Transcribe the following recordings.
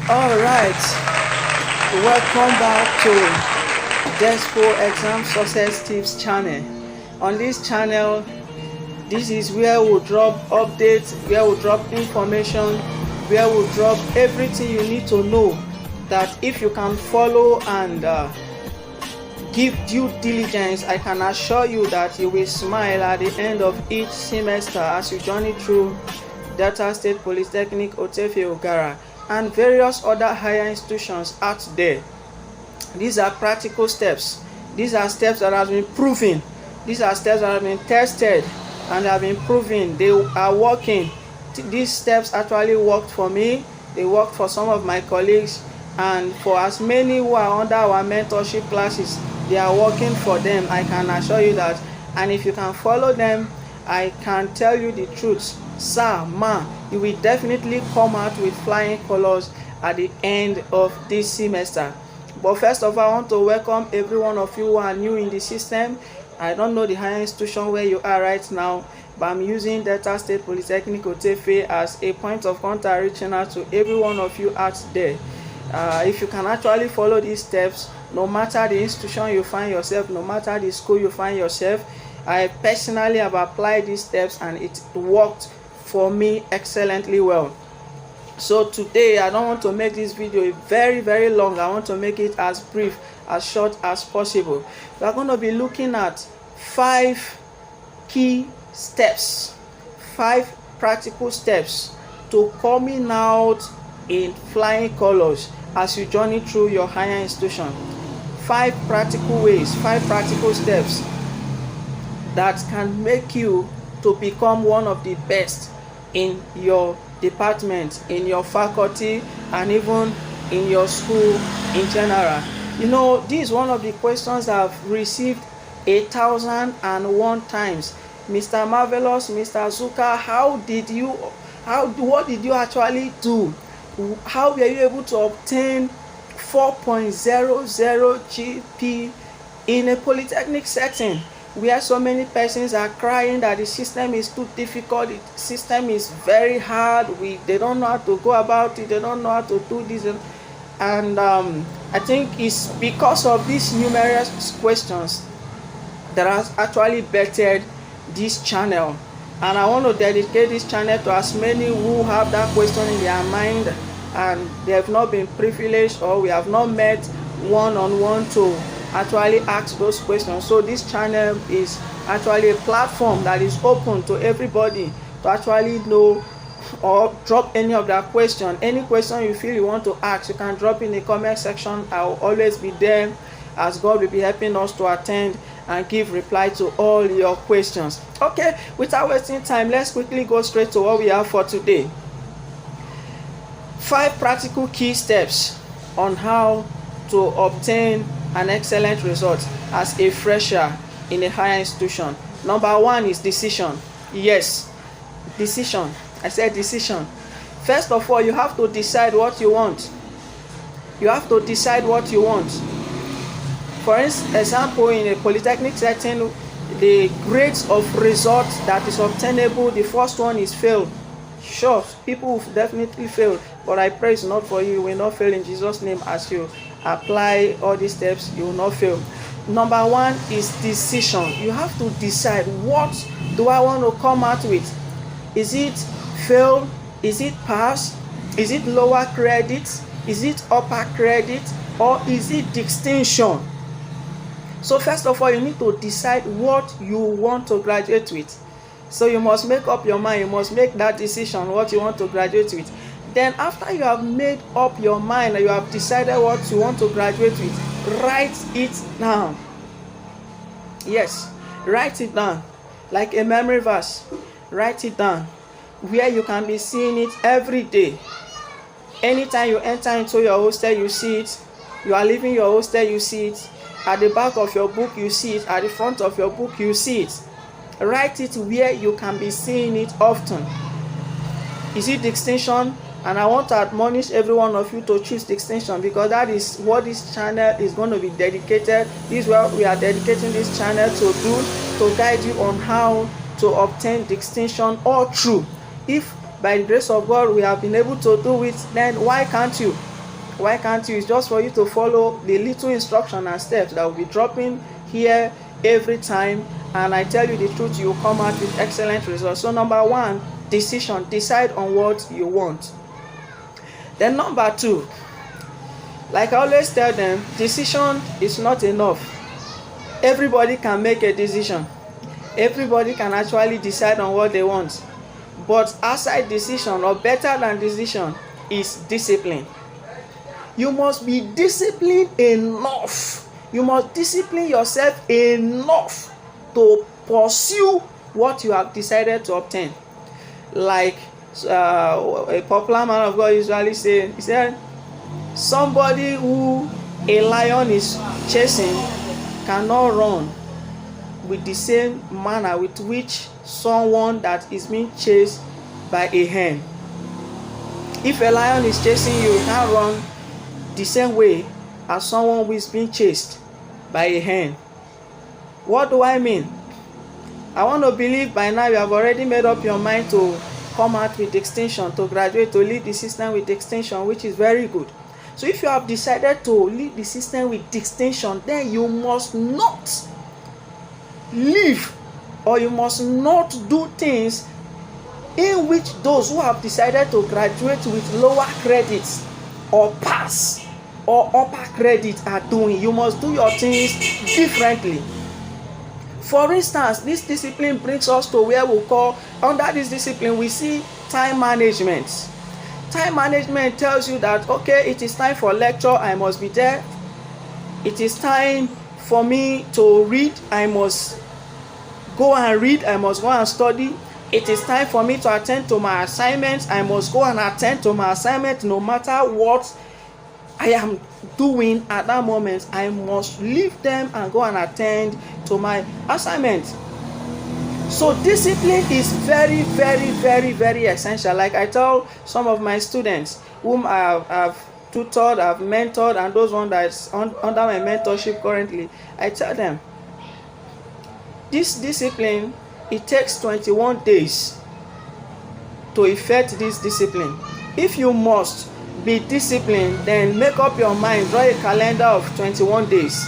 All right, welcome back to Despo Exam Success Tips channel. On this channel, this is where we'll drop updates, where we'll drop information, where we'll drop everything you need to know, that if you can follow and give due diligence, I can assure you that you will smile at the end of each semester as you journey through Delta State Polytechnic, Otefe Ogara, and various other higher institutions out there. These are practical steps. These are steps that have been proven. These are steps that have been tested and have been proven. They are working. These steps actually worked for me. They worked for some of my colleagues, and for as many who are under our mentorship classes, they are working for them. I can assure you that. And if you can follow them, I can tell you the truth, sir, ma, you will definitely come out with flying colors at the end of this semester. But first of all, I want to welcome every one of you who are new in the system. I don't know the higher institution where you are right now, but I'm using Delta State Polytechnic Otefe as a point of contact, reaching out to every one of you out there. If you can actually follow these steps, no matter the institution you find yourself, no matter the school you find yourself, I personally have applied these steps and it worked for me excellently well. So today, I don't want to make this video very long. I want to make it as brief, as short as possible. We are going to be looking at 5 key steps, 5 practical steps to coming out in flying colors as you journey through your higher institution. 5 practical ways, 5 practical steps that can make you to become one of the best in your department, in your faculty, and even in your school in general. You know, this is one of the questions I've received 1,001 times. Mr. Marvelous, Mr. Zuka, what did you actually do? How were you able to obtain 4.00 GP in a polytechnic setting, where so many persons are crying that the system is too difficult, the system is very hard, they don't know how to go about it, they don't know how to do this, and I think it's because of these numerous questions that has actually bettered this channel, and I want to dedicate this channel to as many who have that question in their mind and they have not been privileged, or we have not met one-on-one to actually ask those questions. So this channel is actually a platform that is open to everybody to actually know or drop any of that question. Any question you feel you want to ask, you can drop in the comment section. I will always be there, as God will be helping us to attend and give reply to all your questions. Okay, without wasting time, let's quickly go straight to what we have for today. 5 practical key steps on how to obtain an excellent result as a fresher in a higher institution. Number 1 is decision. Yes, decision. I said decision. First of all, you have to decide what you want. You have to decide what you want. For example, in a polytechnic setting, the grades of results that is obtainable, the first one is fail. Sure, people will definitely fail, but I pray it's not for you. You will not fail in Jesus' name. As you apply all these steps, you will not fail. Number 1 is decision. You have to decide, what do I want to come out with? Is it fail? Is it pass? Is it lower credit? Is it upper credit? Or is it distinction? So first of all, you need to decide what you want to graduate with. So you must make up your mind. You must make that decision what you want to graduate with. Then after you have made up your mind and you have decided what you want to graduate with, write it down. Yes, write it down like a memory verse. Write it down where you can be seeing it every day. Anytime you enter into your hostel, you see it. You are leaving your hostel, you see it. At the back of your book, you see it. At the front of your book, you see it. Write it where you can be seeing it often. Is it distinction? And I want to admonish every one of you to choose distinction, because that is what this channel is going to be dedicated. This is what we are dedicating this channel to do, to guide you on how to obtain distinction or true. If by the grace of God we have been able to do it, then why can't you? Why can't you? It's just for you to follow the little instruction and steps that will be dropping here every time, and I tell you the truth, you will come out with excellent results. So number one, decision. Decide on what you want. Then number two, like I always tell them, decision is not enough. Everybody can make a decision. Everybody can actually decide on what they want. But outside decision, or better than decision, is discipline. You must be disciplined enough. You must discipline yourself enough to pursue what you have decided to obtain. Like a popular man of God usually say, he said, somebody who a lion is chasing cannot run with the same manner with which someone that is being chased by a hen. If a lion is chasing you, you can't run the same way as someone who is being chased by a hen. What do I mean? I want to believe by now you have already made up your mind to come out with distinction, to graduate, to lead the system with distinction, which is very good. So if you have decided to lead the system with distinction, then you must not live, or you must not do things in which those who have decided to graduate with lower credits or pass or upper credit are doing. You must do your things differently. For instance, this discipline brings us to where we call, under this discipline, we see time management. Time management tells you that, okay, it is time for lecture, I must be there. It is time for me to read, I must go and read, I must go and study. It is time for me to attend to my assignments, I must go and attend to my assignment. No matter what I am doing at that moment, I must leave them and go and attend to my assignment. So discipline is very, very, very, very essential. Like I tell some of my students whom I have tutored, I've mentored, and those ones that's under my mentorship currently, I tell them, this discipline, it takes 21 days to effect this discipline. If you must be disciplined, then make up your mind, draw a calendar of 21 days.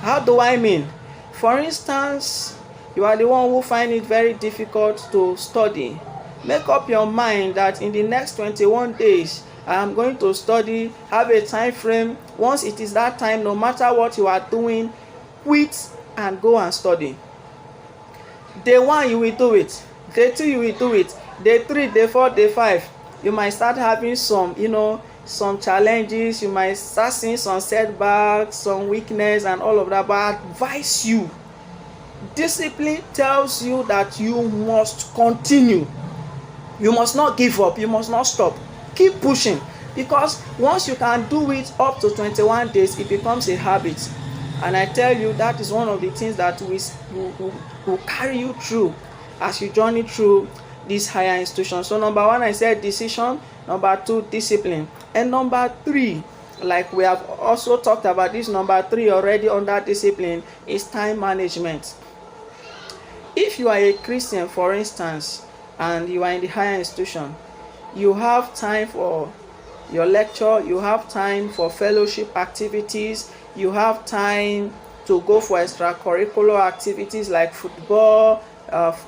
How do I mean? For instance, you are the one who find it very difficult to study. Make up your mind that in the next 21 days, I am going to study, have a time frame. Once it is that time, no matter what you are doing, quit and go and study. Day 1, you will do it. Day 2, you will do it. Day 3, day 4, day 5, you might start having some challenges. You might start seeing some setbacks, some weakness, and all of that. But I advise you, discipline tells you that you must continue. You must not give up. You must not stop. Keep pushing, because once you can do it up to 21 days, it becomes a habit. And I tell you, that is one of the things that will carry you through as you journey through this higher institution. So number 1, I said decision. Number 2, discipline. And number 3, like we have also talked about this, number 3 already under discipline, is time management. If you are a Christian, for instance, and you are in the higher institution, you have time for your lecture, you have time for fellowship activities, you have time to go for extracurricular activities like football,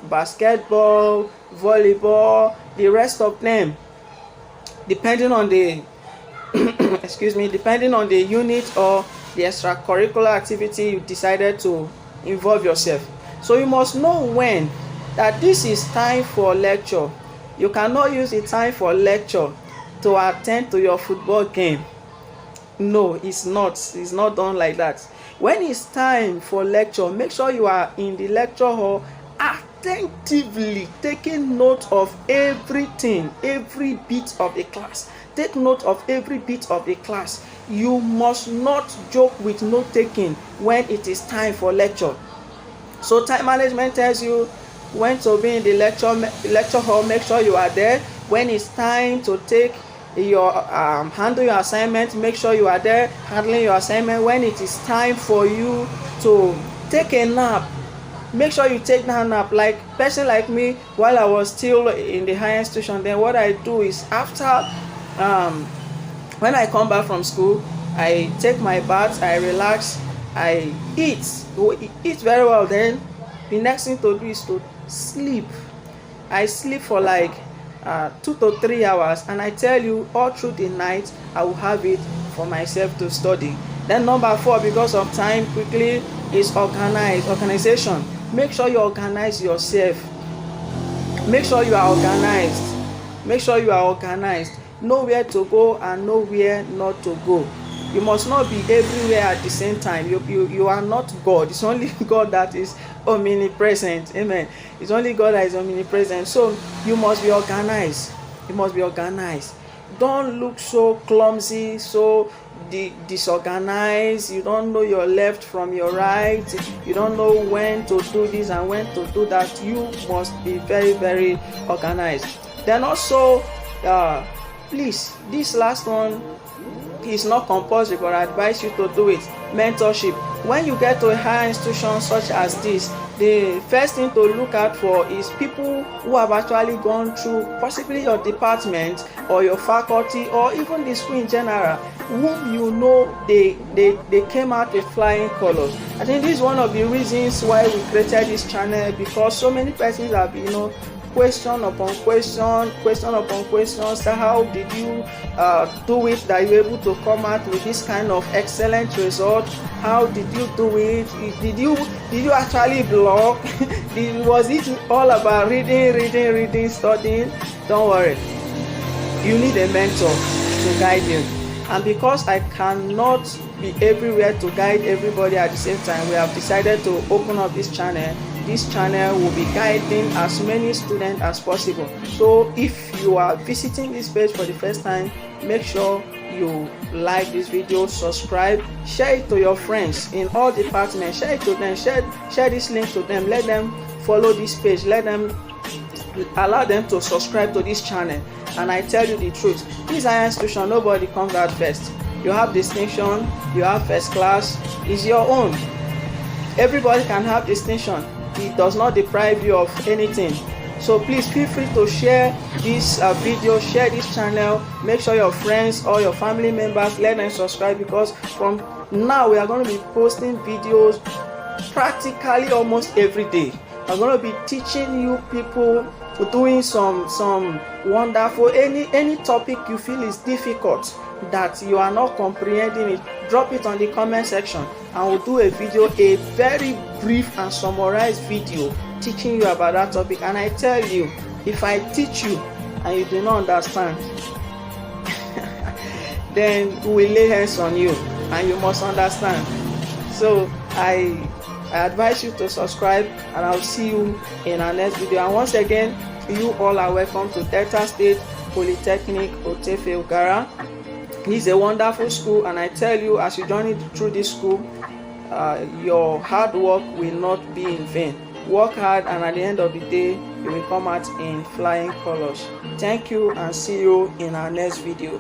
basketball, volleyball, the rest of them, depending on the depending on the unit or the extracurricular activity you decided to involve yourself. So you must know when that this is time for lecture. You cannot use the time for lecture to attend to your football game. No, it's not done like that. When it's time for lecture, make sure you are in the lecture hall attentively taking note of everything, every bit of the class. Take note of every bit of the class. You must not joke with note taking when it is time for lecture. So time management tells you when to be in the lecture hall. Make sure you are there. When it's time to take your handle your assignment, make sure you are there handling your assignment. When it is time for you to take a nap, make sure you take that nap. Like person like me, while I was still in the higher institution, then what I do is after When I come back from school, I take my bath, I relax, I eat very well. Then the next thing to do is to sleep. I sleep for like 2 to 3 hours, and I tell you, all through the night I will have it for myself to study. Then number 4, because of time, quickly, is organization. Make sure you organize yourself. Make sure you are organized. Make sure you are organized. Know where to go and know where not to go. You must not be everywhere at the same time. You are not God. It's only God that is omnipresent. Amen. It's only God that is omnipresent. So you must be organized. You must be organized. Don't look so clumsy, so disorganized. You don't know your left from your right. You don't know when to do this and when to do that. You must be very, very organized. Then also, please, this last one is not compulsory, but I advise you to do it. Mentorship. When you get to a higher institution such as this, the first thing to look out for is people who have actually gone through possibly your department or your faculty or even the school in general, whom you know they came out with flying colors. I think this is one of the reasons why we created this channel, because so many persons have, question upon question upon question. So how did you do it that you were able to come out with this kind of excellent result? How did you do it? Did you actually blog? Was it all about reading, studying? Don't worry, you need a mentor to guide you. And because I cannot be everywhere to guide everybody at the same time, we have decided to open up this channel. This channel will be guiding as many students as possible. So if you are visiting this page for the first time, make sure you like this video, subscribe, share it to your friends in all departments, share it to them, share this link to them, let them follow this page, allow them to subscribe to this channel. And I tell you the truth, this higher institution, nobody comes out first. You have distinction, you have first class, it's your own. Everybody can have distinction. It does not deprive you of anything. So please feel free to share this video, share this channel. Make sure your friends or your family members, let them subscribe, because from now we are going to be posting videos practically almost every day. I'm going to be teaching you people, doing some wonderful, any topic you feel is difficult, that you are not comprehending it, drop it on the comment section and we'll do a video, a very brief and summarized video teaching you about that topic. And I tell you, if I teach you and you do not understand, then we will lay hands on you and you must understand. So I advise you to subscribe, and I'll see you in our next video. And once again, you all are welcome to Delta State Polytechnic Otefe Ugara. It's a wonderful school, and I tell you, as you journey through this school, your hard work will not be in vain. Work hard, and at the end of the day, you will come out in flying colors. Thank you, and see you in our next video.